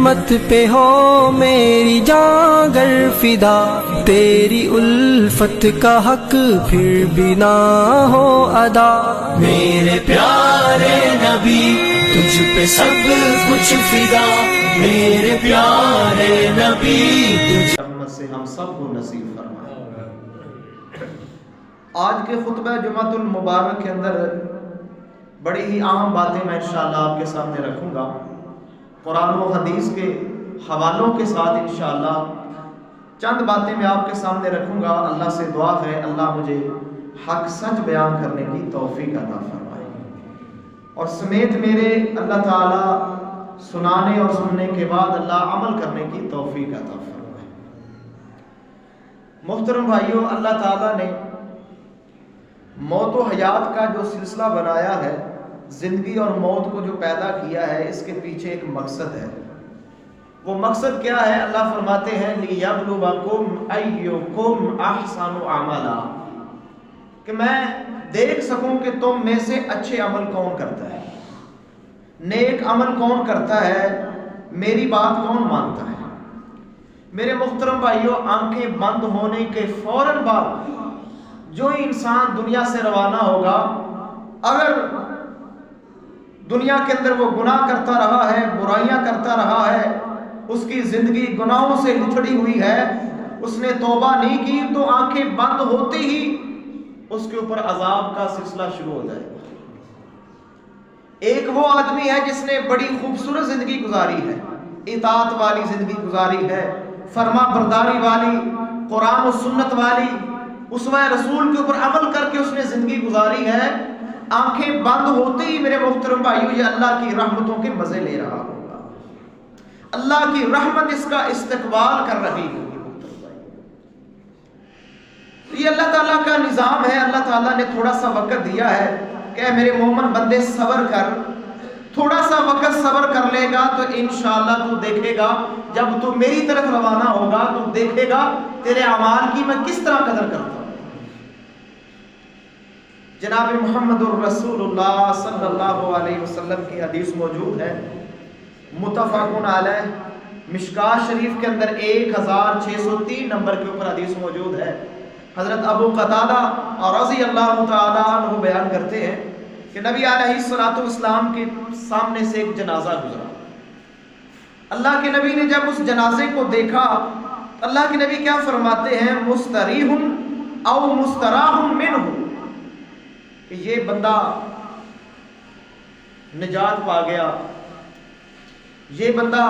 رحمت پہ ہو میری جاں گر فدا، تیری الفت کا حق پھر بھی نہ ہو ادا۔ میرے پیارے نبی تجھ پہ سب کچھ فدا، میرے پیارے نبی تجھ رحمت سے ہم سب کو نصیب فرمائے۔ آج کے خطبہ جمعۃ المبارک کے اندر بڑی ہی اہم باتیں میں انشاءاللہ آپ کے سامنے رکھوں گا، قرآن و حدیث کے حوالوں کے ساتھ انشاءاللہ چند باتیں میں آپ کے سامنے رکھوں گا۔ اللہ سے دعا ہے اللہ مجھے حق سچ بیان کرنے کی توفیق عطا فرمائے، اور سمیت میرے اللہ تعالی سنانے اور سننے کے بعد اللہ عمل کرنے کی توفیق عطا فرمائے۔ محترم بھائیوں، اللہ تعالیٰ نے موت و حیات کا جو سلسلہ بنایا ہے، زندگی اور موت کو جو پیدا کیا ہے، اس کے پیچھے ایک مقصد ہے۔ وہ مقصد کیا ہے؟ اللہ فرماتے ہیں لِيَبْلُوَكُمْ أَيُّكُمْ أَحْسَنُ عَمَلًا، کہ میں دیکھ سکوں کہ تم میں سے اچھے عمل کون کرتا ہے، نیک عمل کون کرتا ہے، میری بات کون مانتا ہے۔ میرے محترم بھائیوں، آنکھیں بند ہونے کے فوراً بعد جو ہی انسان دنیا سے روانہ ہوگا، اگر دنیا کے اندر وہ گناہ کرتا رہا ہے، برائیاں کرتا رہا ہے، اس کی زندگی گناہوں سے لتھڑی ہوئی ہے، اس نے توبہ نہیں کی، تو آنکھیں بند ہوتے ہی اس کے اوپر عذاب کا سلسلہ شروع ہو جائے گا۔ ایک وہ آدمی ہے جس نے بڑی خوبصورت زندگی گزاری ہے، اطاعت والی زندگی گزاری ہے، فرما برداری والی، قرآن و سنت والی، اسوہ رسول کے اوپر عمل کر کے اس نے زندگی گزاری ہے۔ آنکھیں بند ہوتے ہی میرے محترم بھائیوں یہ اللہ کی رحمتوں کے مزے لے رہا ہوگا، اللہ کی رحمت اس کا استقبال کر رہی ہوگی۔ یہ اللہ تعالیٰ کا نظام ہے۔ اللہ تعالیٰ نے تھوڑا سا وقت دیا ہے کہ میرے مومن بندے صبر کر، تھوڑا سا وقت صبر کر لے گا تو انشاءاللہ تو دیکھے گا، جب تو میری طرف روانہ ہوگا تو دیکھے گا تیرے اعمال کی میں کس طرح قدر کرتا ہوں۔ جناب محمد الرسول اللہ صلی اللہ علیہ وسلم کی حدیث موجود ہے، متفق علیہ، مشکاۃ شریف کے اندر 1603 نمبر کے اوپر حدیث موجود ہے۔ حضرت ابو قتادہ رضی اللہ تعالی عنہ بیان کرتے ہیں کہ نبی علیہ الصلوۃ والسلام کے سامنے سے ایک جنازہ گزرا۔ اللہ کے نبی نے جب اس جنازے کو دیکھا، اللہ کے نبی کیا فرماتے ہیں؟ مستریح او مستراح منہ، کہ یہ بندہ نجات پا گیا، یہ بندہ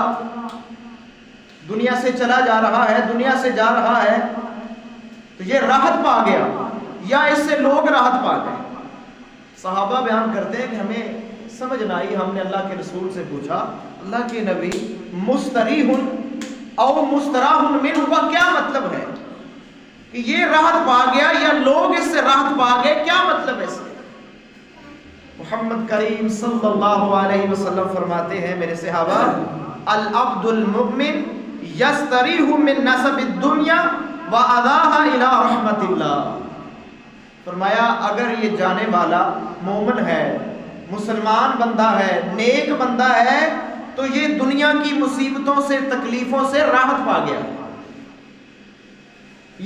دنیا سے چلا جا رہا ہے، دنیا سے جا رہا ہے تو یہ راحت پا گیا، یا اس سے لوگ راحت پا گئے۔ صحابہ بیان کرتے ہیں کہ ہمیں سمجھ نہ آئی، ہم نے اللہ کے رسول سے پوچھا اللہ کے نبی مستریح او مستراح منہ کا کیا مطلب ہے؟ کہ یہ راحت پا گیا یا لوگ اس سے راحت پا گئے، کیا مطلب ہے اس کا؟ محمد کریم صلی اللہ علیہ وسلم فرماتے ہیں میرے صحابہ، العبد المؤمن یستریح من نصب الدنیا وَأَدَاهَا إِلَىٰ رَحْمَةِ اللَّهِ، فرمایا اگر یہ جانے والا مومن ہے، مسلمان بندہ ہے، نیک بندہ ہے، تو یہ دنیا کی مصیبتوں سے، تکلیفوں سے راحت پا گیا،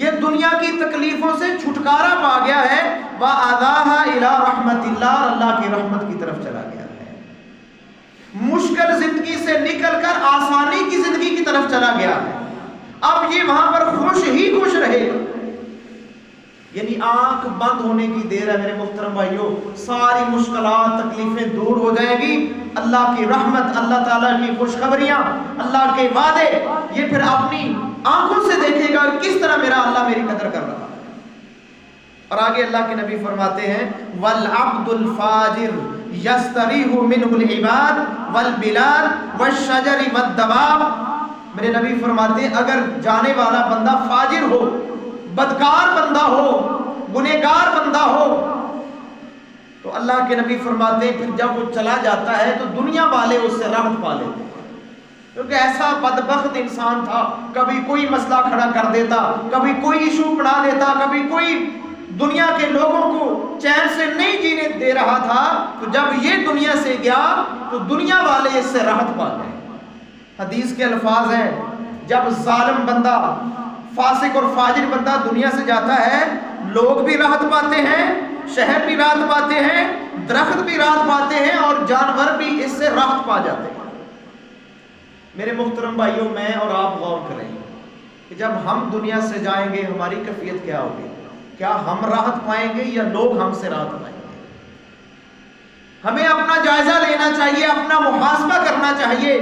یہ دنیا کی تکلیفوں سے چھٹکارا پا گیا ہے، وَأَدَاهَا إِلَىٰ رَحْمَةِ اللَّهِ، اللہ کی رحمت کی طرف چلا گیا ہے، مشکل زندگی سے نکل کر آسانی کی زندگی کی طرف چلا گیا ہے، اب یہ وہاں پر خوش ہی خوش رہے گا۔ یعنی آنکھ بند ہونے کی دیر ہے میرے محترم بھائیوں، ساری مشکلات تکلیفیں دور ہو جائیں گی، اللہ کی رحمت، اللہ تعالیٰ کی خوشخبریاں، اللہ کے وعدے، یہ پھر اپنی آنکھوں سے دیکھے گا کس طرح میرا اللہ میری قدر کر رہا ہے۔ اور آگے اللہ کے نبی فرماتے ہیں وَالْعَبْدُ الْفَاجِرُ يَسْتَرِيحُ مِنْهُ الْعِبَادُ وَالْبِلَادُ وَالشَّجَرِ وَالدَّوَابُ، میرے نبی فرماتے ہیں اگر جانے والا بندہ فاجر ہو، بدکار بندہ ہو، گنہگار بندہ ہو، تو اللہ کے نبی فرماتے ہیں پھر جب وہ چلا جاتا ہے تو دنیا والے اس سے راحت پا لیتے ہیں، کیونکہ ایسا بدبخت انسان تھا، کبھی کوئی مسئلہ کھڑا کر دیتا، کبھی کوئی ایشو بڑھا دیتا، کبھی کوئی دنیا کے لوگوں کو چین سے نہیں جینے دے رہا تھا، تو جب یہ دنیا سے گیا تو دنیا والے اس سے راحت پا گئے۔ حدیث کے الفاظ ہیں، جب ظالم بندہ، فاسق اور فاجر بندہ دنیا سے جاتا ہے، لوگ بھی راحت پاتے ہیں، شہر بھی راحت پاتے ہیں، درخت بھی راحت پاتے ہیں، اور جانور بھی اس سے راحت پا جاتے ہیں۔ میرے محترم بھائیوں، میں اور آپ غور کریں کہ جب ہم دنیا سے جائیں گے ہماری کیفیت کیا ہوگی؟ کیا ہم راحت پائیں گے یا لوگ ہم سے راحت پائیں گے؟ ہمیں اپنا جائزہ لینا چاہیے، اپنا محاسبہ کرنا چاہیے،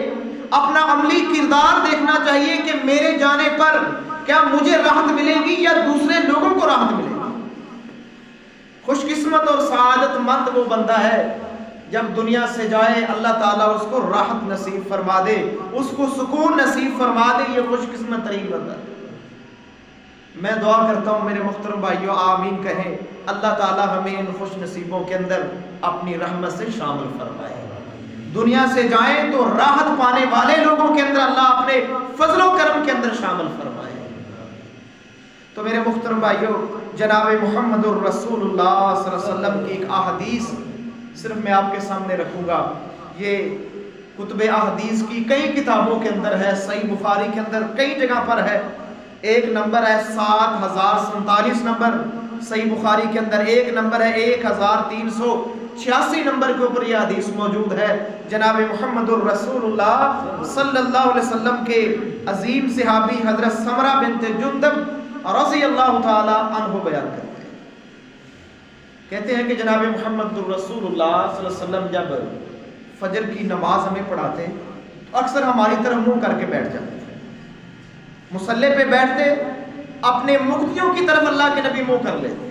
اپنا عملی کردار دیکھنا چاہیے کہ میرے جانے پر کیا مجھے راحت ملے گی یا دوسرے لوگوں کو راحت ملے گی۔ خوش قسمت اور سعادت مند وہ بندہ ہے جب دنیا سے جائے اللہ تعالیٰ اس کو راحت نصیب فرما دے، اس کو سکون نصیب فرما دے، یہ خوش قسمت ترین بندہ ہے۔ میں دعا کرتا ہوں میرے محترم بھائیوں، آمین کہیں، اللہ تعالیٰ ہمیں ان خوش نصیبوں کے اندر اپنی رحمت سے شامل فرمائے۔ دنیا سے جائیں تو راحت پانے والے لوگوں کے اندر اللہ اپنے فضل و کرم کے اندر شامل فرمائے۔ تو میرے محترم بھائیوں، جناب محمد الرسول اللہ صلی اللہ علیہ وسلم کی ایک احادیث صرف میں آپ کے سامنے رکھوں گا۔ یہ کتب احادیث کی کئی کتابوں کے اندر ہے، صحیح بخاری کے اندر کئی جگہ پر ہے۔ ایک نمبر ہے 7047 نمبر، صحیح بخاری کے اندر ایک نمبر ہے 1386 نمبر کے اوپر یہ حدیث موجود ہے۔ جناب محمد الرسول اللہ صلی اللہ علیہ وسلم کے عظیم صحابی حضرت سمرہ بنت جندب رضی اللہ تعالی عنہ بیان کرتے ہیں، کہتے ہیں کہ جناب محمد الرسول اللہ صلی اللہ علیہ وسلم جب فجر کی نماز ہمیں پڑھاتے اکثر ہماری طرف منہ کر کے بیٹھ جاتے، مصلی پہ بیٹھتے، اپنے مقتدیوں کی طرف اللہ کے نبی منہ کر لیتے،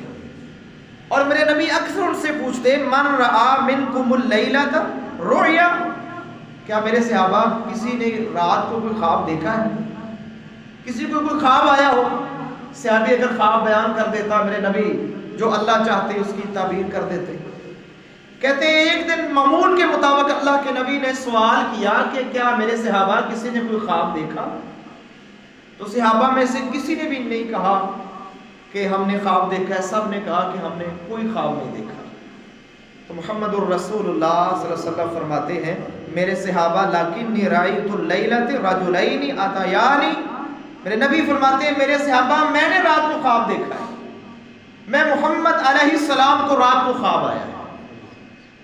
اور میرے نبی اکثر ان سے پوچھتے من رآ منکم اللیلۃ رؤیا، کیا میرے صحابہ کسی نے رات کو کوئی خواب دیکھا ہے؟ کسی کو کوئی خواب آیا ہو؟ صحابی اگر خواب بیان کر دیتا، میرے نبی جو اللہ چاہتے اس کی تعبیر کر دیتے۔ کہتے ہیں ایک دن معمول کے مطابق اللہ کے نبی نے سوال کیا کہ کیا میرے صحابہ کسی نے کوئی خواب دیکھا؟ تو صحابہ میں سے کسی نے بھی نہیں کہا کہ ہم نے خواب دیکھا ہے، سب نے کہا کہ ہم نے کوئی خواب نہیں دیکھا۔ تو محمد الرسول اللہ صلی اللہ علیہ وسلم فرماتے ہیں میرے صحابہ لیکنی رأیت اللیلۃ رجلین اتیانی، میرے نبی فرماتے ہیں میرے صحابہ میں نے رات کو خواب دیکھا ہے، میں محمد علیہ السلام کو رات کو خواب آیا ہے۔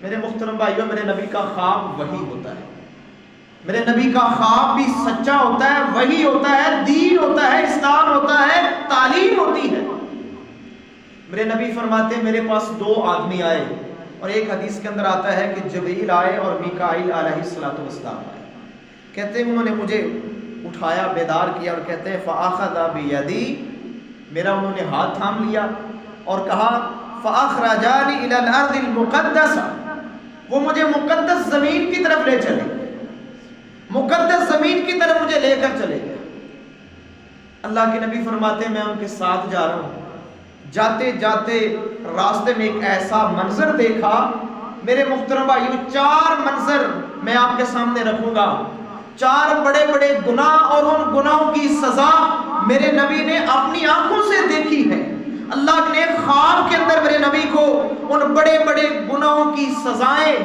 میرے محترم بھائیوں، میرے نبی کا خواب وحی ہوتا ہے، میرے نبی کا خواب بھی سچا ہوتا ہے، وحی ہوتا ہے، دین ہوتا ہے، اسلام ہوتا ہے، تعلیم ہوتی ہے۔ میرے نبی فرماتے ہیں میرے پاس دو آدمی آئے، اور ایک حدیث کے اندر آتا ہے کہ جبریل آئے اور میکائیل علیہ السلام آئے، کہتے ہیں انہوں نے مجھے اٹھایا، بیدار کیا، اور کہتے ہیں فَأَخَذَ بِيَدِي، میرا انہوں نے ہاتھ تھام لیا اور کہا فَأَخْرَجَانِ إِلَى الْأَرْضِ الْمُقَدَّسَةِ، وہ مجھے مقدس زمین کی طرف لے چلے، مقدس زمین کی طرف مجھے لے کر چلے گئے۔ اللہ کے نبی فرماتے ہیں میں ان کے ساتھ جا رہا ہوں، جاتے جاتے راستے میں ایک ایسا منظر دیکھا، میرے محترم بھائیو 4 منظر میں آپ کے سامنے رکھوں گا، 4 بڑے بڑے گناہ، اور ان گناہوں کی سزا میرے نبی نے اپنی آنکھوں سے دیکھی ہے۔ اللہ نے خواب کے اندر میرے نبی کو ان بڑے بڑے گناہوں کی سزائیں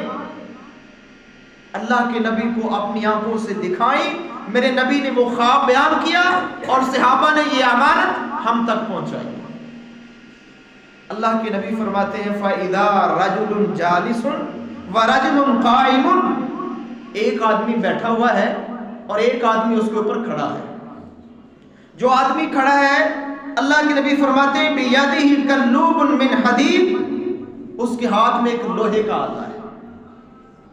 اللہ کے نبی کو اپنی آنکھوں سے دکھائی، میرے نبی نے وہ خواب بیان کیا اور صحابہ نے یہ امانت ہم تک پہنچائی۔ اللہ کے نبی فرماتے ہیں فَإِذَا رَجُلٌ جَالِسٌ وَرَجُلٌ قَائِمٌ، ایک آدمی بیٹھا ہوا ہے اور ایک آدمی اس کے اوپر کھڑا ہے۔ جو آدمی کھڑا ہے اللہ کے نبی فرماتے ہیں بِيَدِهِ كَلُّوبٌ مِّنْ حَدِيدٍ، اس کے ہاتھ میں ایک لوہے کا آلہ ہے۔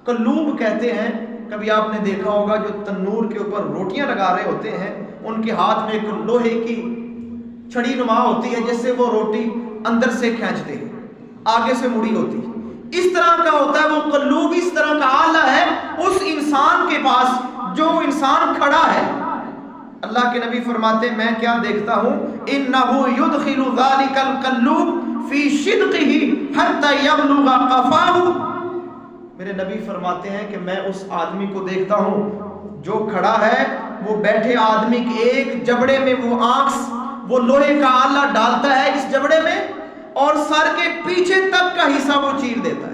کلوب کہتے ہیں، کبھی آپ نے دیکھا ہوگا جو تنور کے اوپر روٹیاں لگا رہے ہوتے ہیں، ان کے ہاتھ میں ایک لوہے کی چھڑی نما ہوتی ہے جس سے وہ روٹی اندر سے کھینچتے ہیں، آگے سے مڑی ہوتی ہے، اس طرح کا ہوتا ہے وہ کلوب، اس طرح کا آلہ ہے اس انسان کے پاس جو انسان کھڑا ہے۔ اللہ کے نبی فرماتے ہیں میں کیا دیکھتا ہوں اِنَّهُ يُدْخِلُ ذَلِكَ الْقَلُّوبِ فِي شِدْقِهِ حَتَّى يَبْلُغَ قَفَاهُ، میرے نبی فرماتے ہیں کہ میں اس آدمی کو دیکھتا ہوں جو کھڑا ہے، وہ بیٹھے آدمی کے ایک جبڑے میں وہ آنکھ، وہ لوہے کا آلہ ڈالتا ہے اس جبڑے میں، اور سر کے پیچھے تک کا حصہ وہ چیر دیتا ہے۔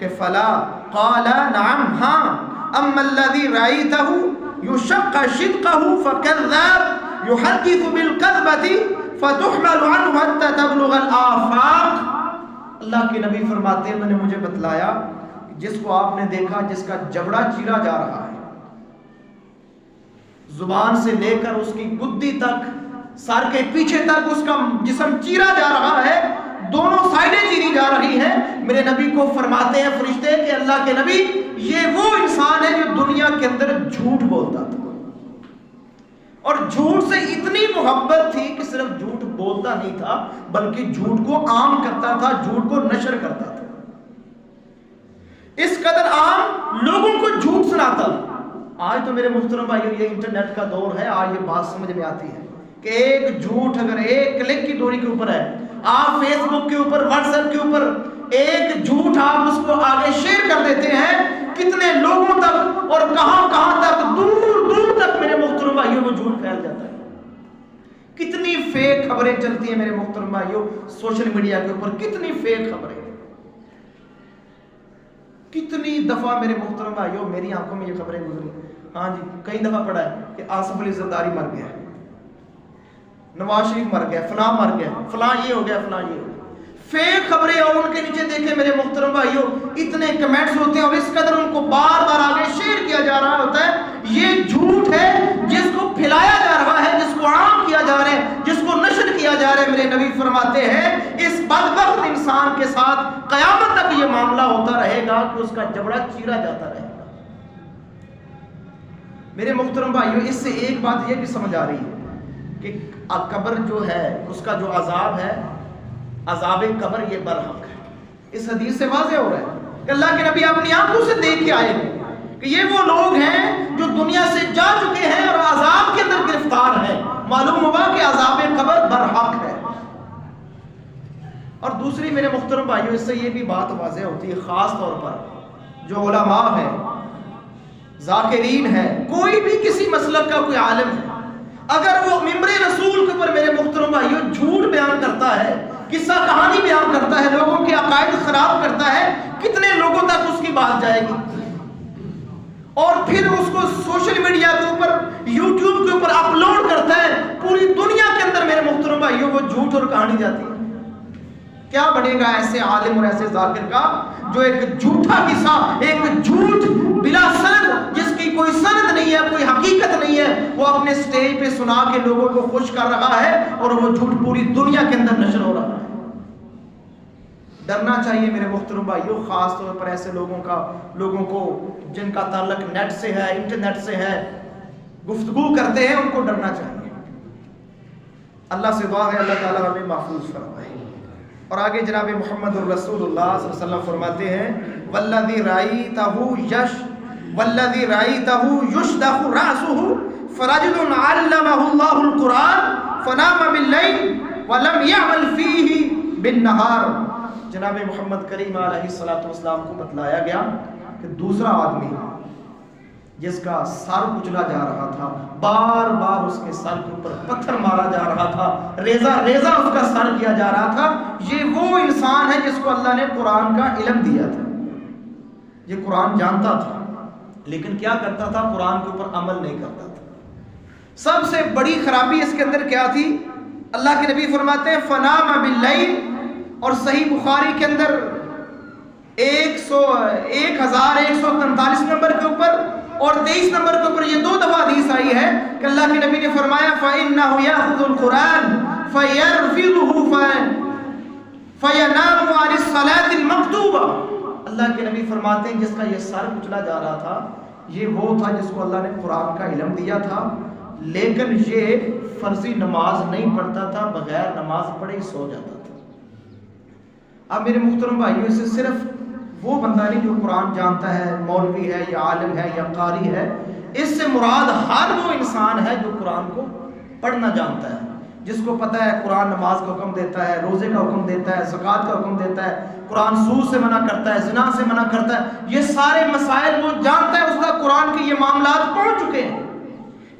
کہ فلا قال نعم ہاں اما الذي رأيته يشق شدقه فكذاب يحدث بالكذبة فتحمل عنه حتى تبلغ الآفاق۔ اللہ کے نبی فرماتے ہیں میں نے مجھے بتلایا جس کو آپ نے دیکھا جس کا جبڑا چیرا جا رہا ہے، زبان سے لے کر اس کی گدی تک، سر کے پیچھے تک اس کا جسم چیرا جا رہا ہے، دونوں سائڈیں چیری جا رہی ہیں، میرے نبی کو فرماتے ہیں فرشتے کہ اللہ کے نبی یہ وہ انسان ہے جو دنیا کے اندر جھوٹ بولتا تھا، اور جھوٹ سے اتنی محبت تھی کہ صرف جھوٹ بولتا نہیں تھا بلکہ جھوٹ کو عام کرتا تھا، جھوٹ کو نشر کرتا تھا، اس قدر عام لوگوں کو جھوٹ سناتا۔ آج تو میرے محترم بھائیو یہ انٹرنیٹ کا دور ہے، آج یہ بات سمجھ میں آتی ہے کہ ایک جھوٹ اگر ایک کلک کی دوری کے اوپر ہے، آپ فیس بک کے اوپر، واٹس ایپ کے اوپر ایک جھوٹ آپ اس کو آگے شیئر کر دیتے ہیں، کتنے لوگوں تک اور کہاں کہاں تک، دور دور تک میرے محترم بھائیوں وہ جھوٹ پھیل جاتا ہے۔ کتنی فیک خبریں چلتی ہیں میرے محترم بھائیوں سوشل میڈیا کے اوپر، کتنی فیک خبریں، کتنی دفعہ میرے محترم بھائیوں میری آنکھوں میں یہ خبریں گزری، ہاں جی کئی دفعہ پڑھا ہے کہ آصف علی زرداری مر گیا، نواز شریف مر گیا، فلاں مر گیا، فلاں یہ ہو گیا، فلاں یہ ہو گیا، فیک خبریں، اور ان کے نیچے دیکھیں میرے محترم بھائیوں اتنے کمنٹس ہوتے ہیں اور اس قدر ان کو بار بار آگے شیئر کیا جا رہا ہوتا ہے۔ یہ جھوٹ ہے جس کو پھیلایا جا رہا ہے، جس کو عام کیا جا رہا ہے، جس کو نشر کیا جا رہا ہے۔ میرے نبی فرماتے ہیں اس بدبخت انسان کے ساتھ قیامت تک یہ معاملہ ہوتا رہے گا کہ اس کا جبڑا چیرا جاتا رہے گا۔ میرے محترم بھائیوں اس سے ایک بات یہ بھی سمجھ آ رہی ہے کہ قبر جو ہے اس کا جو عذاب ہے، عذاب قبر یہ برحق ہے۔ اس حدیث سے واضح ہو رہا ہے کہ اللہ کے نبی اپنی آنکھوں سے دیکھ کے آئے ہیں کہ یہ وہ لوگ ہیں جو دنیا سے جا چکے ہیں اور عذاب کے اندر گرفتار ہیں، معلوم ہوا کہ عذاب قبر برحق ہے۔ اور دوسری میرے محترم بھائیوں اس سے یہ بھی بات واضح ہوتی ہے، خاص طور پر جو علماء ہیں، ذاکرین ہیں، کوئی بھی کسی مسلک کا کوئی عالم ہے، اگر وہ ممبر رسول کے اوپر میرے محترم بھائیوں جھوٹ بیان کرتا ہے، قصہ کہانی بیان کرتا ہے، لوگوں کے عقائد خراب کرتا ہے، کتنے لوگوں تک اس کی بات جائے گی؟ اور پھر اس کو سوشل میڈیا کے اوپر، یوٹیوب کے اوپر اپلوڈ کرتا ہے، پوری دنیا کے اندر میرے محترم بھائیوں وہ جھوٹ اور کہانی جاتی ہے۔ کیا بنے گا ایسے عالم اور ایسے ذاکر کا جو ایک جھوٹا قصہ، ایک جھوٹ بلا سند، جس کی کوئی سند نہیں ہے، کوئی حقیقت نہیں ہے، وہ اپنے سٹیج پہ سنا کے لوگوں کو خوش کر رہا ہے اور وہ جھوٹ پوری دنیا کے اندر نشر ہو رہا ہے۔ ڈرنا چاہیے میرے محترم بھائیوں، خاص طور پر ایسے لوگوں کو جن کا تعلق نیٹ سے ہے، انٹرنیٹ سے ہے، گفتگو کرتے ہیں، ان کو ڈرنا چاہیے۔ اللہ سے دعا ہے اللہ تعالیٰ ہمیں محفوظ فرمائے۔ اور آگے جناب محمد الرسول اللہ صلی اللہ علیہ وسلم فرماتے ہیں والذی رأیتہ یشدخ رأسہ فرجل علمہ اللہ القرآن فنام باللیل ولم یعمل فیہ بالنہار۔ جناب محمد کریم علیہ السلام کو بتلایا گیا کہ دوسرا آدمی جس کا سر کچلا جا رہا تھا، بار بار اس کے سر کے اوپر پتھر مارا جا رہا تھا، ریزہ اس کا سر کیا جا رہا تھا، یہ وہ انسان ہے جس کو اللہ نے قرآن کا علم دیا تھا، یہ قرآن جانتا تھا لیکن کیا کرتا تھا؟ قرآن کے اوپر عمل نہیں کرتا تھا۔ سب سے بڑی خرابی اس کے اندر کیا تھی؟ اللہ کے نبی فرماتے ہیں فنام باللیل، اور صحیح بخاری کے اندر 1143 نمبر کے اوپر اور 23 نمبر کے اوپر یہ 2 دفعہ حدیث آئی ہے کہ اللہ کے نبی نے فرمایا فَإِنَّهُ يَأْخُذُ الْقُرْآنَ فَيَرْفِضُهُ فَيَنَامُ عَنِ الصَّلَاةِ الْمَكْتُوبَةِ۔ اللہ کے نبی فرماتے ہیں جس کا یہ سر کچلا جا رہا تھا، یہ وہ تھا جس کو اللہ نے قرآن کا علم دیا تھا، لیکن یہ فرضی نماز نہیں پڑھتا تھا، بغیر نماز پڑھے ہی سو جاتا تھا۔ اب میرے محترم بھائیوں اس سے صرف وہ بندہ نہیں جو قرآن جانتا ہے، مولوی ہے یا عالم ہے یا قاری ہے، اس سے مراد ہر وہ انسان ہے جو قرآن کو پڑھنا جانتا ہے، جس کو پتہ ہے قرآن نماز کا حکم دیتا ہے، روزے کا حکم دیتا ہے، زکوٰۃ کا حکم دیتا ہے، قرآن سود سے منع کرتا ہے، زنا سے منع کرتا ہے، یہ سارے مسائل وہ جانتا ہے، اس کا قرآن کے یہ معاملات پہنچ چکے ہیں۔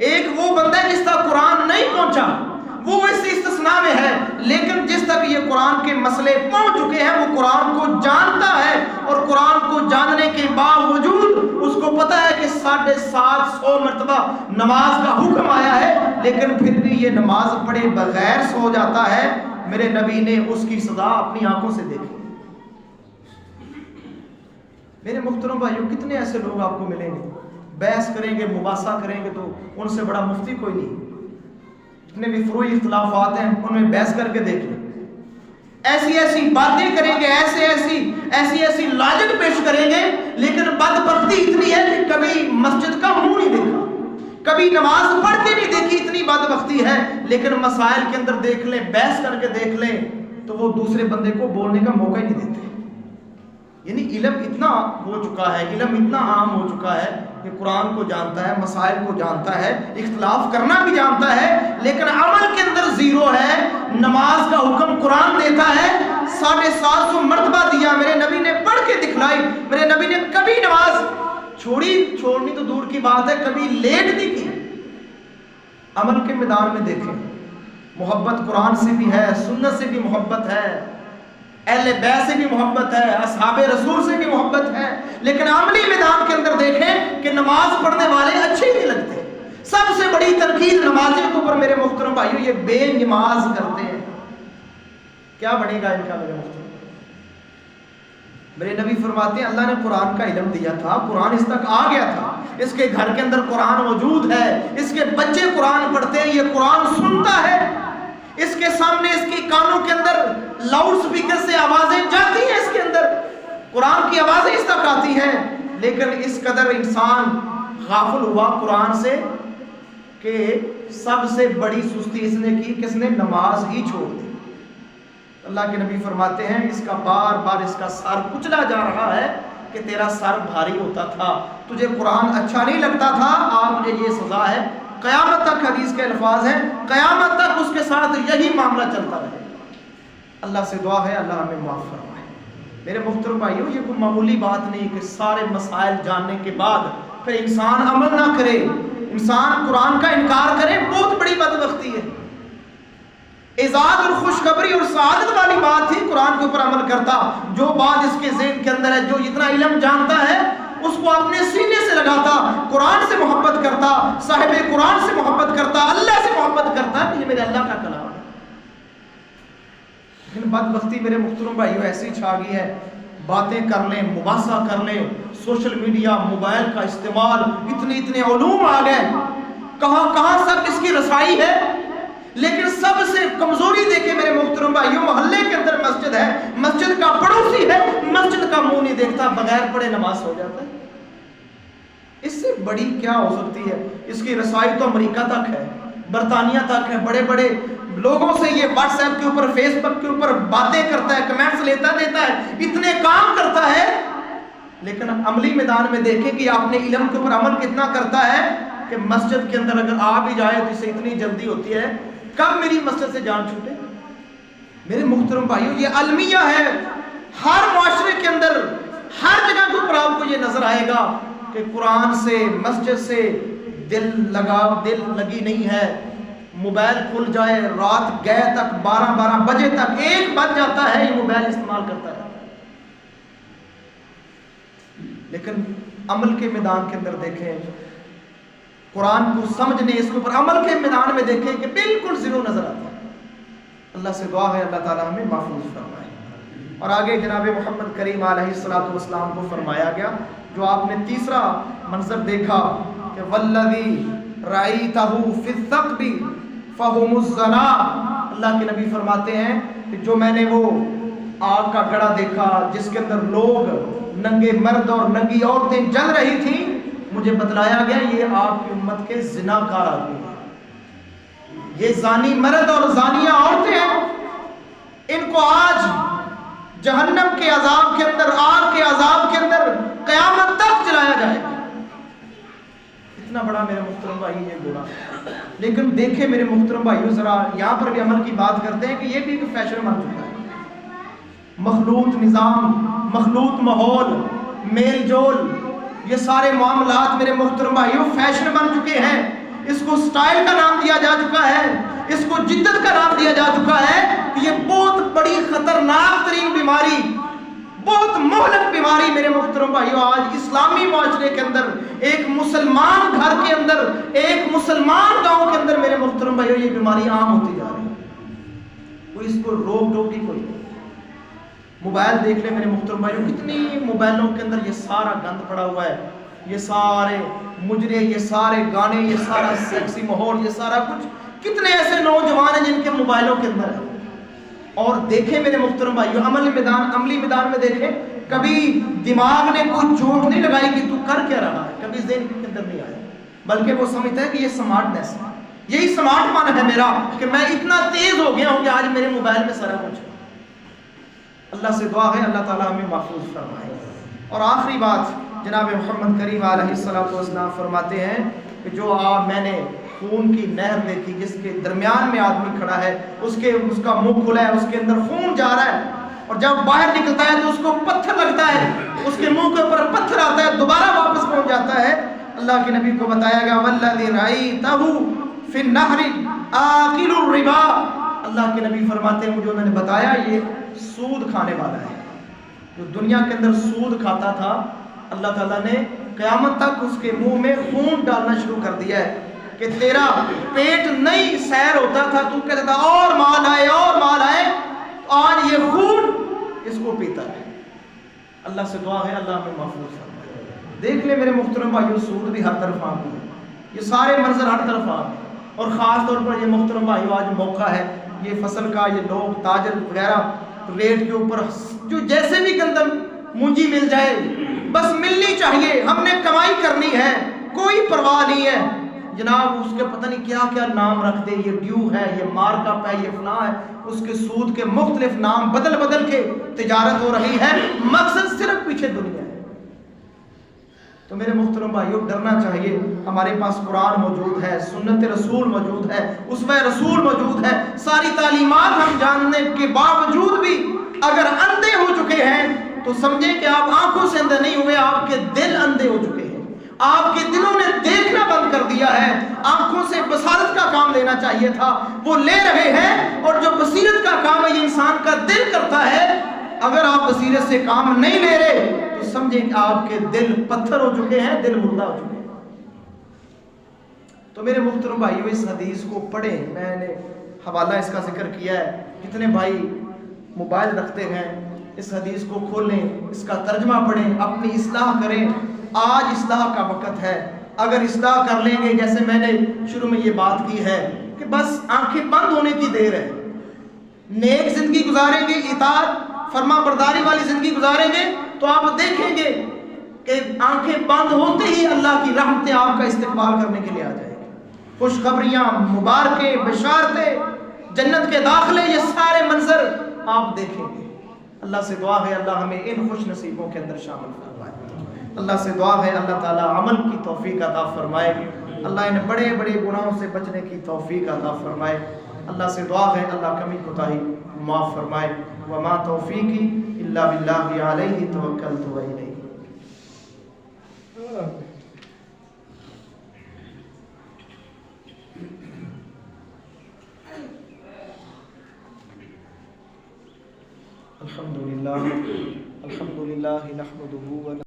ایک وہ بندہ ہے جس کا قرآن نہیں پہنچا، وہ اس استثناء میں ہے، لیکن جس تک یہ قرآن کے مسئلے پہنچ چکے ہیں وہ قرآن کو جانتا ہے، اور قرآن کو جاننے کے باوجود اس کو پتا ہے کہ 750 مرتبہ نماز کا حکم آیا ہے، لیکن پھر بھی یہ نماز پڑھے بغیر سو جاتا ہے، میرے نبی نے اس کی سزا اپنی آنکھوں سے دیکھی۔ میرے محترم بھائیوں، کتنے ایسے لوگ آپ کو ملیں گے، بحث کریں گے، مباحثہ کریں گے تو ان سے بڑا مفتی کوئی نہیں۔ جتنے بھی فروعی اختلافات ہیں ان میں بحث کر کے دیکھ لیں، ایسی ایسی باتیں کریں گے، ایسی لاجک پیش کریں گے، لیکن بدبختی اتنی ہے کہ کبھی مسجد کا منہ نہیں دیکھا، کبھی نماز پڑھ کے نہیں دیکھی، اتنی بدبختی ہے۔ لیکن مسائل کے اندر دیکھ لیں، بحث کر کے دیکھ لیں تو وہ دوسرے بندے کو بولنے کا موقع ہی نہیں دیتے۔ یعنی علم اتنا ہو چکا ہے، علم اتنا عام ہو چکا ہے کہ قرآن کو جانتا ہے، مسائل کو جانتا ہے، اختلاف کرنا بھی جانتا ہے، لیکن عمل کے اندر زیرو ہے۔ نماز کا حکم قرآن دیتا ہے، 750 مرتبہ دیا، میرے نبی نے پڑھ کے دکھلائی، میرے نبی نے کبھی نماز چھوڑنی تو دور کی بات ہے، کبھی لیٹ نہیں کی۔ عمل کے میدان میں دیکھیں، محبت قرآن سے بھی ہے، سنت سے بھی محبت ہے، اہل بیت سے بھی محبت ہے، اصحاب رسول سے بھی محبت ہے، لیکن عملی میدان کے اندر دیکھیں کہ نماز پڑھنے والے اچھے نہیں لگتے۔ سب سے بڑی تنقید نمازی کے اوپر میرے محترم بھائیوں، یہ بے نماز کرتے ہیں، کیا بنے گا ان کا میرے محترم؟ میرے نبی فرماتے ہیں اللہ نے قرآن کا علم دیا تھا، قرآن اس تک آ گیا تھا، اس کے گھر کے اندر قرآن موجود ہے، اس کے بچے قرآن پڑھتے ہیں، یہ قرآن سنتا ہے، اس کے سامنے اس کی کانوں کے اندر لاؤڈ سپیکر سے آوازیں جاتی ہیں، اس کے اندر قرآن کی آوازیں اس تک آتی ہیں، لیکن اس قدر انسان غافل ہوا قرآن سے کہ سب سے بڑی سستی اس نے کی کہ اس نے نماز ہی چھوڑ دی۔ اللہ کے نبی فرماتے ہیں اس کا بار بار اس کا سر کچلا جا رہا ہے کہ تیرا سر بھاری ہوتا تھا، تجھے قرآن اچھا نہیں لگتا تھا، آج مجھے یہ سزا ہے۔ قیامت تک حدیث کے الفاظ ہیں، قیامت تک اس کے ساتھ یہی معاملہ چلتا رہے۔ اللہ سے دعا ہے اللہ ہمیں معاف فرمائے۔ میرے محترم بھائیوں، یہ کوئی معمولی بات نہیں کہ سارے مسائل جاننے کے بعد پھر انسان عمل نہ کرے، انسان قرآن کا انکار کرے، بہت بڑی بدبختی ہے۔ اعزاز اور خوشخبری اور سعادت والی بات تھی قرآن کے اوپر عمل کرتا، جو بات اس کے ذہن کے اندر ہے، جو اتنا علم جانتا ہے اس کو اپنے سینے سے لگاتا، قرآن سے محبت کرتا، صاحب قرآن سے محبت کرتا، اللہ سے محبت کرتا کہ یہ میرے اللہ کا کلام ہے۔ لیکن بدبختی میرے محترم بھائیوں ایسی چھا گئی ہے، باتیں کر لیں، مباحثہ کر لیں، سوشل میڈیا، موبائل کا استعمال، اتنے علوم آ گئے، کہاں سب اس کی رسائی ہے، لیکن سب سے کمزوری دیکھیں میرے محترم بھائیوں، محلے کے اندر مسجد ہے، مسجد کا پڑوسی ہے، مسجد کا منہ نہیں دیکھتا، بغیر پڑھے نماز ہو جاتا ہے۔ اس سے بڑی کیا ہو سکتی ہے؟ اس کی رسائی تو امریکہ تک ہے، برطانیہ تک ہے، بڑے بڑے لوگوں سے یہ واٹس ایپ کے اوپر، فیس بک کے اوپر باتیں کرتا ہے، کمنٹس لیتا دیتا ہے، اتنے کام کرتا ہے، لیکن عملی میدان میں دیکھیں کہ اپنے علم کے اوپر عمل کتنا کرتا ہے کہ مسجد کے اندر اگر آ بھی جائے تو اسے اتنی جلدی ہوتی ہے کب میری مسجد سے جان چھوٹے۔ میرے محترم بھائیوں، یہ المیہ ہے، ہر معاشرے کے اندر ہر جگہ کے اوپر آپ کو یہ نظر آئے گا کہ قرآن سے، مسجد سے دل لگی نہیں ہے۔ موبائل کھل جائے، رات گئے تک 12 بجے تک 1 بج جاتا ہے، یہ موبائل استعمال کرتا ہے، لیکن عمل کے میدان کے اندر دیکھیں، قرآن کو سمجھنے، اس کے اوپر عمل کے میدان میں دیکھیں کہ بالکل زیرو نظر آتا ہے۔ اللہ سے دعا ہے اللہ تعالیٰ ہمیں محفوظ فرمائے۔ اور آگے جناب محمد کریم علیہ الصلوۃ والسلام کو فرمایا گیا، جو آپ نے تیسرا منظر دیکھا کہ والذی رأیتہ فی الثقب فہم الزنا، اللہ کے نبی فرماتے ہیں کہ جو میں نے وہ آگ کا گڑھا دیکھا جس کے اندر لوگ، ننگے مرد اور ننگی عورتیں جل رہی تھیں، مجھے بتلایا گیا یہ آپ کی امت کے زنا کار آدمی ہیں، یہ زانی مرد اور زانیہ عورتیں ہیں، ان کو آج جہنم کے عذاب کے اندر، آگ کے عذاب کے اندر قیامت تک جلایا جائے گا۔ اتنا بڑا میرے محترم بھائی یہ گناہ، لیکن دیکھیں میرے محترم بھائیوں، ذرا یہاں پر بھی عمل کی بات کرتے ہیں کہ یہ بھی ایک فیشن بن چکا ہے، مخلوط نظام، مخلوط ماحول، میل جول، یہ سارے معاملات میرے محترم بھائیوں فیشن بن چکے ہیں۔ اس کو سٹائل کا نام دیا جا چکا ہے، اس کو جدت کا نام دیا جا چکا ہے یہ بہت بڑی خطرناک ترین بیماری، بہت مہلک بیماری میرے محترم بھائیو آج اسلامی معاشرے کے اندر، ایک مسلمان گھر کے اندر، ایک مسلمان گاؤں کے اندر میرے محترم بھائیو یہ بیماری عام ہوتی جا رہی ہے، کوئی اس کو روک ٹوک ہی کوئی نہیں۔ موبائل دیکھ لیں میرے محترم بھائیو، کتنی موبائلوں کے اندر یہ سارا گند پڑا ہوا ہے، یہ سارے مجرے، یہ سارے گانے، یہ سارا سیکسی ماحول، یہ سارا کچھ، کتنے ایسے نوجوان ہیں جن کے موبائلوں کے اندر ہے۔ اور دیکھیں میرے محترم بھائیو عملی میدان میں دیکھیں، کبھی دماغ نے کوئی چوٹ نہیں لگائی کہ تو کر کیا رہا ہے، کبھی ذہن کے اندر نہیں آیا، بلکہ وہ سمجھتا ہے کہ یہ سمارٹنیس ہے، یہی سمارٹ من ہے میرا کہ میں اتنا تیز ہو گیا ہوں کہ آج میرے موبائل میں سارا کچھ ہے۔ اللہ سے دعا ہے اللہ تعالیٰ ہمیں محفوظ فرمائے۔ اور آخری بات جناب محمد کریم علیہ السلام فرماتے ہیں کہ جو میں نے خون کی نہر دیکھی جس کے درمیان میں آدمی کھڑا ہے، اس کا منہ کھلا ہے، اس کے اندر خون جا رہا ہے، اور جب باہر نکلتا ہے تو اس کو پتھر لگتا ہے، اس کے منہ کے اوپر پتھر آتا ہے، دوبارہ واپس پہنچ جاتا ہے۔ اللہ کے نبی کو بتایا گیا والذی رأیتہ فی النہر آکل الربا، اللہ کے نبی فرماتے ہیں مجھے انہوں نے بتایا یہ سود کھانے والا ہے، جو دنیا کے اندر سود کھاتا تھا، اللہ تعالیٰ نے قیامت تک اس کے منہ میں خون ڈالنا شروع کر دیا ہے کہ تیرا پیٹ نہیں سیر ہوتا تھا، تو کہتا تھا اور مال آئے اور مال آئے، آج یہ خون اس کو پیتا ہے۔ اللہ سے دعا ہے اللہ ہمیں محفوظ فرمائے۔ دیکھ لیں میرے محترم بھائیو سود بھی ہر طرف عام ہے، یہ سارے منظر ہر طرف عام ہے، اور خاص طور پر یہ محترم بھائیو آج موقع ہے یہ فصل کا، یہ لوگ تاجر وغیرہ ریٹ کے اوپر جو جیسے بھی گندم مونجی مل جائے بس ملنی چاہیے، ہم نے کمائی کرنی ہے، کوئی پرواہ نہیں ہے جناب، اس کے پتہ نہیں کیا کیا نام رکھ دے، یہ ڈیو ہے، یہ مارک اپ ہے، یہ فلاں ہے، اس کے سود کے مختلف نام بدل بدل کے تجارت ہو رہی ہے، مقصد صرف پیچھے دنیا ہے۔ تو میرے محترم بھائیو ڈرنا چاہیے، ہمارے پاس قرآن موجود ہے، سنت رسول موجود ہے، اسوہ رسول موجود ہے، ساری تعلیمات ہم جاننے کے باوجود بھی اگر اندھے ہو چکے ہیں تو سمجھیں کہ آپ آنکھوں سے اندھے نہیں ہوئے، آپ کے دل اندھے ہو چکے ہیں، آپ کے دلوں نے دیکھنا بند کر دیا ہے، آنکھوں سے بصارت کا کام لینا چاہیے تھا وہ لے رہے ہیں، اور جو بصیرت کا کام ہے یہ انسان کا دل کرتا ہے، اگر آپ بصیرت سے کام نہیں لے رہے تو سمجھیں کہ آپ کے دل پتھر ہو چکے ہیں، دل مردہ ہو چکے ہیں۔ تو میرے محترم بھائیو اس حدیث کو پڑھیں، میں نے حوالہ اس کا ذکر کیا ہے، کتنے بھائی موبائل رکھتے ہیں، اس حدیث کو کھولیں، اس کا ترجمہ پڑھیں، اپنی اصلاح کریں، آج اصلاح کا وقت ہے، اگر اصلاح کر لیں گے جیسے میں نے شروع میں یہ بات کی ہے کہ بس آنکھیں بند ہونے کی دیر ہے، نیک زندگی گزاریں گے، اطاعت فرما برداری والی زندگی گزاریں گے تو آپ دیکھیں گے کہ آنکھیں بند ہوتے ہی اللہ کی رحمتیں آپ کا استقبال کرنے کے لیے آ جائیں گے، خوشخبریاں، مبارکیں، بشارتیں، جنت کے داخلے، یہ سارے منظر آپ دیکھیں گے۔ اللہ سے دعا ہے اللہ ہمیں ان خوش نصیبوں کے اندر شامل فرمائے، اللہ سے دعا ہے اللہ تعالیٰ عمل کی توفیق عطا فرمائے، اللہ ان بڑے بڑے گناہوں سے بچنے کی توفیق عطا فرمائے، اللہ سے دعا ہے اللہ کمی کوتاہی معاف فرمائے، وما توفیقی الا باللہ علیہ توکلت و الیہ۔ الحمدللہ نحمدہ